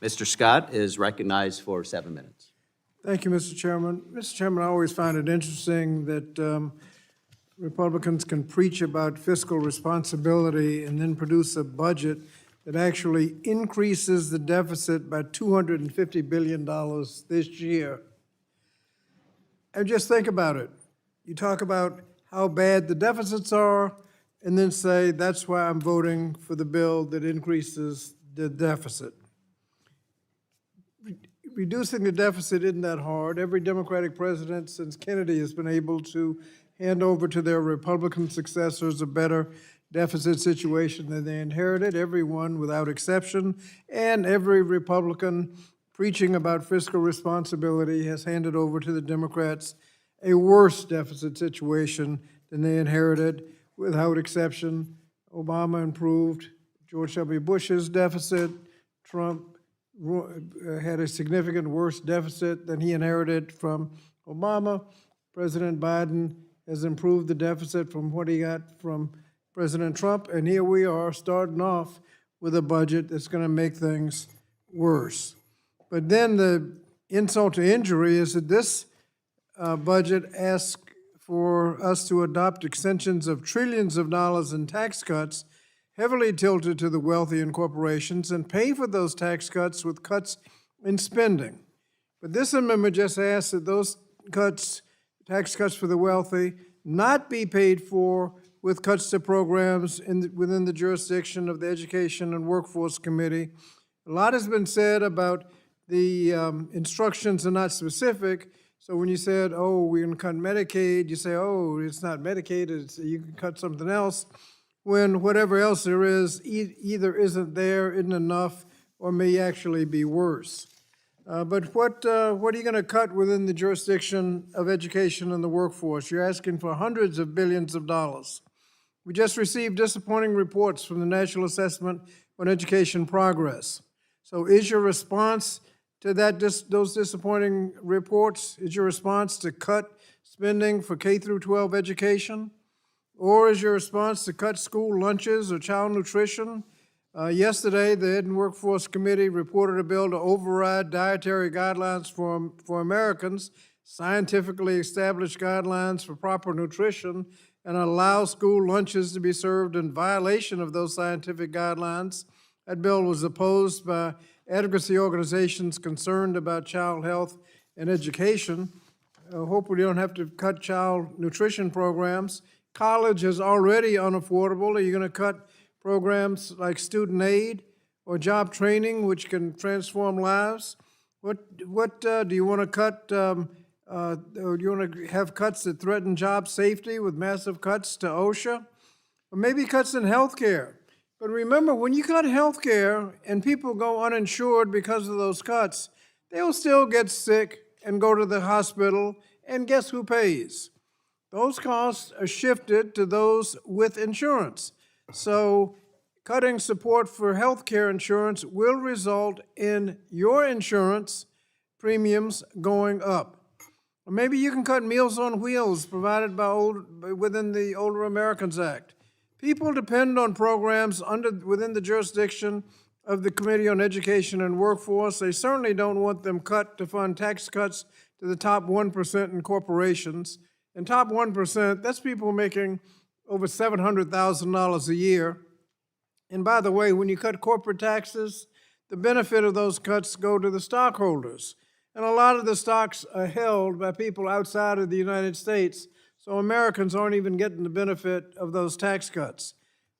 Mr. Scott is recognized for 7 minutes. Thank you, Mr. Chairman. Mr. Chairman, I always find it interesting that Republicans can preach about fiscal responsibility and then produce a budget that actually increases the deficit by $250 billion this year. And just think about it. You talk about how bad the deficits are, and then say, that's why I'm voting for the bill that increases the deficit. Reducing the deficit isn't that hard. Every Democratic president since Kennedy has been able to hand over to their Republican successors a better deficit situation than they inherited, everyone without exception, and every Republican preaching about fiscal responsibility has handed over to the Democrats a worse deficit situation than they inherited, without exception. Obama improved George W. Bush's deficit. Trump had a significant worse deficit than he inherited from Obama. President Biden has improved the deficit from what he got from President Trump, and here we are starting off with a budget that's going to make things worse. But then the insult to injury is that this budget asks for us to adopt extensions of trillions of dollars in tax cuts heavily tilted to the wealthy and corporations, and pay for those tax cuts with cuts in spending. But this amendment just asks that those cuts, tax cuts for the wealthy, not be paid for with cuts to programs within the jurisdiction of the Education and Workforce Committee. A lot has been said about the instructions are not specific. So when you said, oh, we're going to cut Medicaid, you say, oh, it's not Medicaid, you can cut something else, when whatever else there is either isn't there, isn't enough, or may actually be worse. But what are you going to cut within the jurisdiction of education and the workforce? You're asking for hundreds of billions of dollars. We just received disappointing reports from the National Assessment on Education Progress. So is your response to those disappointing reports, is your response to cut spending for K through 12 education? Or is your response to cut school lunches or child nutrition? Yesterday, the Ed and Workforce Committee reported a bill to override dietary guidelines for Americans, scientifically established guidelines for proper nutrition, and allow school lunches to be served in violation of those scientific guidelines. That bill was opposed by advocacy organizations concerned about child health and education. Hopefully, we don't have to cut child nutrition programs. College is already unaffordable. Are you going to cut programs like student aid or job training, which can transform lives? What do you want to cut? Or do you want to have cuts that threaten job safety with massive cuts to OSHA? Or maybe cuts in health care. But remember, when you cut health care and people go uninsured because of those cuts, they'll still get sick and go to the hospital, and guess who pays? Those costs are shifted to those with insurance. So cutting support for health care insurance will result in your insurance premiums going up. Or maybe you can cut Meals on Wheels provided within the Older Americans Act. People depend on programs within the jurisdiction of the Committee on Education and Workforce. They certainly don't want them cut to fund tax cuts to the top 1% in corporations. And top 1%, that's people making over $700,000 a year. And by the way, when you cut corporate taxes, the benefit of those cuts go to the stockholders. And a lot of the stocks are held by people outside of the United States, so Americans aren't even getting the benefit of those tax cuts.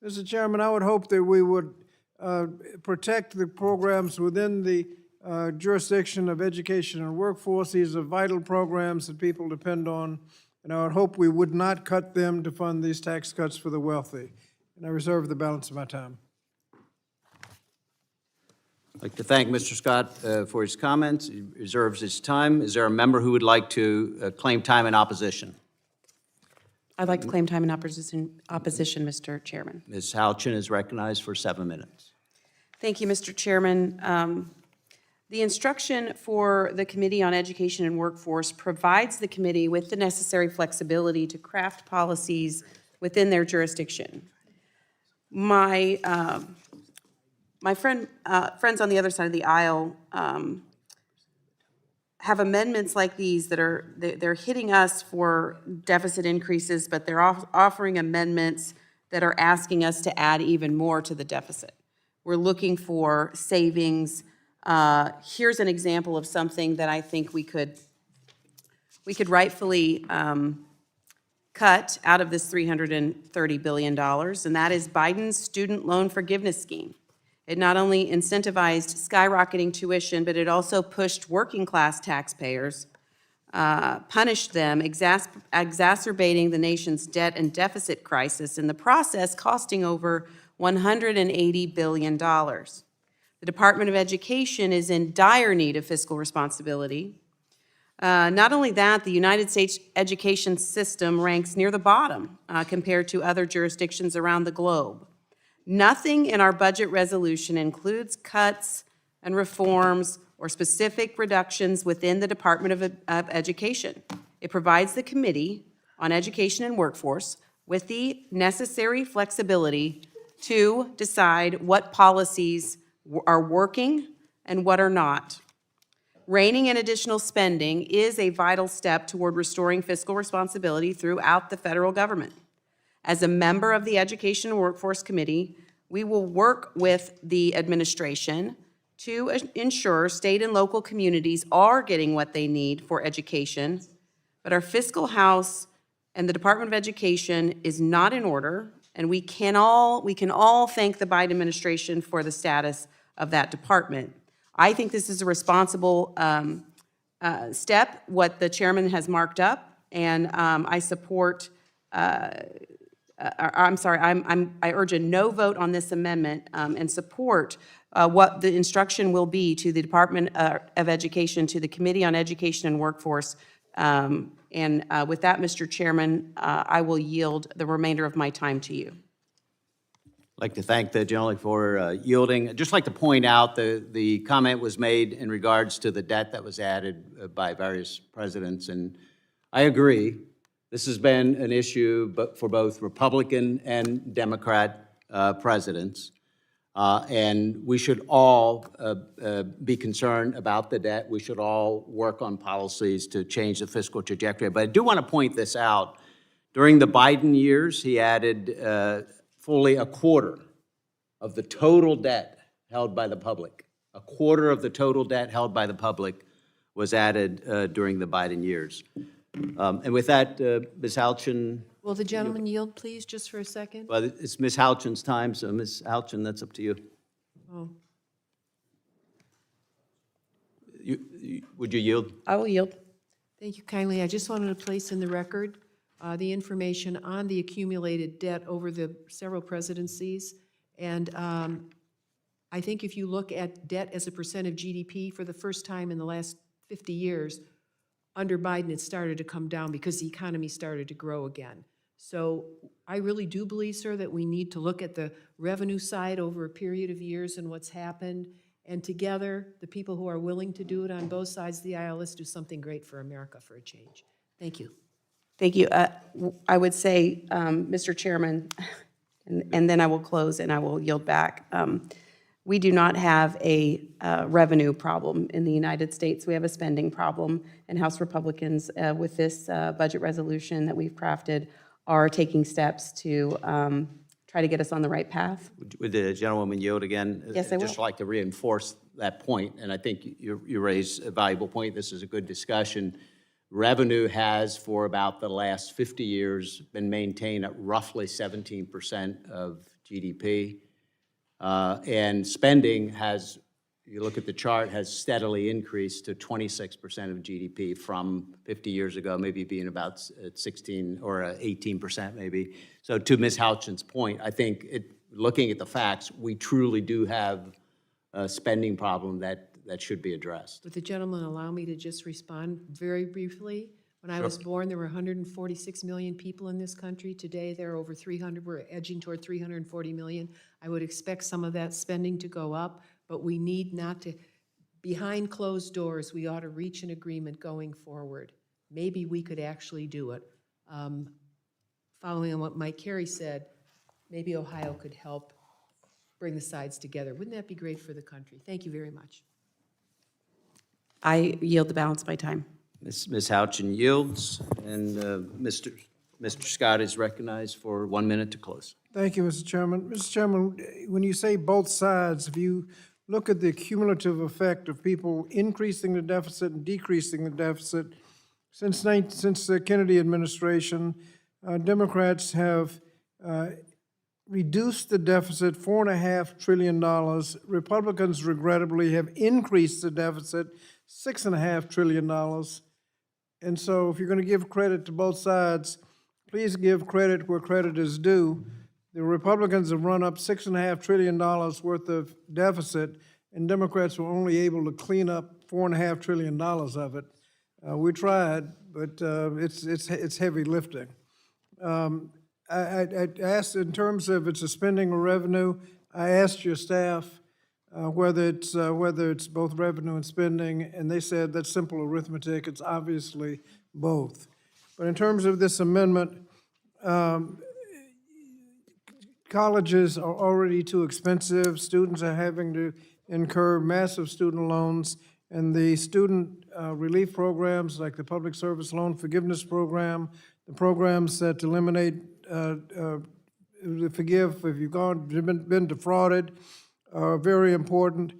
Mr. Chairman, I would hope that we would protect the programs within the jurisdiction of education and workforce. These are vital programs that people depend on, and I would hope we would not cut them to fund these tax cuts for the wealthy. And I reserve the balance of my time. I'd like to thank Mr. Scott for his comments. He reserves his time. Is there a member who would like to claim time in opposition? I'd like to claim time in opposition, Mr. Chairman. Ms. Houchin is recognized for 7 minutes. Thank you, Mr. Chairman. The instruction for the Committee on Education and Workforce provides the committee with the necessary flexibility to craft policies within their jurisdiction. My my friends on the other side of the aisle have amendments like these that they're hitting us for deficit increases, but they're offering amendments that are asking us to add even more to the deficit. We're looking for savings. Here's an example of something that I think we could rightfully cut out of this $330 billion, and that is Biden's student loan forgiveness scheme. It not only incentivized skyrocketing tuition, but it also pushed working-class taxpayers, punished them, exacerbating the nation's debt and deficit crisis, in the process costing over $180 billion. The Department of Education is in dire need of fiscal responsibility. Not only that, the United States education system ranks near the bottom compared to other jurisdictions around the globe. Nothing in our budget resolution includes cuts and reforms or specific reductions within the Department of Education. It provides the Committee on Education and Workforce with the necessary flexibility to decide what policies are working and what are not. Reining in additional spending is a vital step toward restoring fiscal responsibility throughout the federal government. As a member of the Education and Workforce Committee, we will work with the administration to ensure state and local communities are getting what they need for education, but our fiscal house and the Department of Education is not in order, and we can all thank the Biden administration for the status of that department. I think this is a responsible step, what the chairman has marked up, and I support, I urge a no vote on this amendment and support what the instruction will be to the Department of Education, to the Committee on Education and Workforce. And with that, Mr. Chairman, I will yield the remainder of my time to you. I'd like to thank the gentleman for yielding. I'd just like to point out the comment was made in regards to the debt that was added by various presidents, and I agree. This has been an issue for both Republican and Democrat presidents, and we should all be concerned about the debt. We should all work on policies to change the fiscal trajectory. But I do want to point this out. During the Biden years, he added fully a quarter of the total debt held by the public. A quarter of the total debt held by the public was added during the Biden years. And with that, Ms. Halchin. Will the gentleman yield, please, just for a second? Well, it's Ms. Halchin's time, so Ms. Halchin, that's up to you. Oh. Would you yield? I will yield. Thank you kindly. I just wanted to place in the record the information on the accumulated debt over the several presidencies. And I think if you look at debt as a percent of GDP for the first time in the last 50 years, under Biden, it started to come down because the economy started to grow again. So I really do believe, sir, that we need to look at the revenue side over a period of years and what's happened. And together, the people who are willing to do it on both sides of the aisle, let's do something great for America for a change. Thank you. Thank you. I would say, Mr. Chairman, and then I will close and I will yield back. We do not have a revenue problem in the United States. We have a spending problem, and House Republicans, with this budget resolution that we've crafted, are taking steps to try to get us on the right path. Would the gentlewoman yield again? Yes, I will. I'd just like to reinforce that point, and I think you raise a valuable point. This is a good discussion. Revenue has, for about the last 50 years, been maintained at roughly 17% of GDP. And spending has, you look at the chart, has steadily increased to 26% of GDP from 50 years ago, maybe being about 16 or 18% maybe. So to Ms. Halchin's point, I think looking at the facts, we truly do have a spending problem that should be addressed. Would the gentleman allow me to just respond very briefly? When I was born, there were 146 million people in this country. Today, there are over 300. We're edging toward 340 million. I would expect some of that spending to go up, but we need not to, behind closed doors, we ought to reach an agreement going forward. Maybe we could actually do it. Following on what Mike Carey said, maybe Ohio could help bring the sides together. Wouldn't that be great for the country? Thank you very much. I yield the balance of my time. Ms. Houchin yields, and Mr. Scott is recognized for 1 minute to close. Thank you, Mr. Chairman. Mr. Chairman, when you say both sides, if you look at the cumulative effect of people increasing the deficit and decreasing the deficit, since the Kennedy administration, Democrats have reduced the deficit $4.5 trillion. Republicans regrettably have increased the deficit $6.5 trillion. And so if you're going to give credit to both sides, please give credit where credit is due. The Republicans have run up $6.5 trillion worth of deficit, and Democrats were only able to clean up $4.5 trillion of it. We tried, but it's heavy lifting. I asked, in terms of it's a spending or revenue, I asked your staff whether it's both revenue and spending, and they said that's simple arithmetic. It's obviously both. But in terms of this amendment, colleges are already too expensive. Students are having to incur massive student loans, and the student relief programs like the Public Service Loan Forgiveness Program, the programs that eliminate, forgive if you've been defrauded, are very important.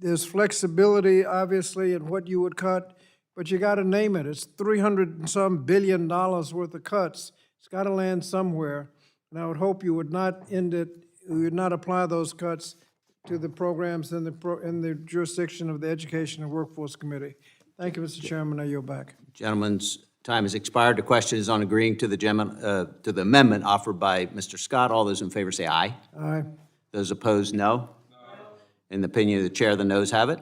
There's flexibility, obviously, in what you would cut, but you got to name it. It's $300 and some billion worth of cuts. It's got to land somewhere, and I would hope you would not you would not apply those cuts to the programs in the jurisdiction of the Education and Workforce Committee. Thank you, Mr. Chairman. I yield back. Gentleman's time has expired. The question is on agreeing to the amendment offered by Mr. Scott. All those in favor say aye. Aye. Those opposed, no. In the opinion of the chair, the noes have it.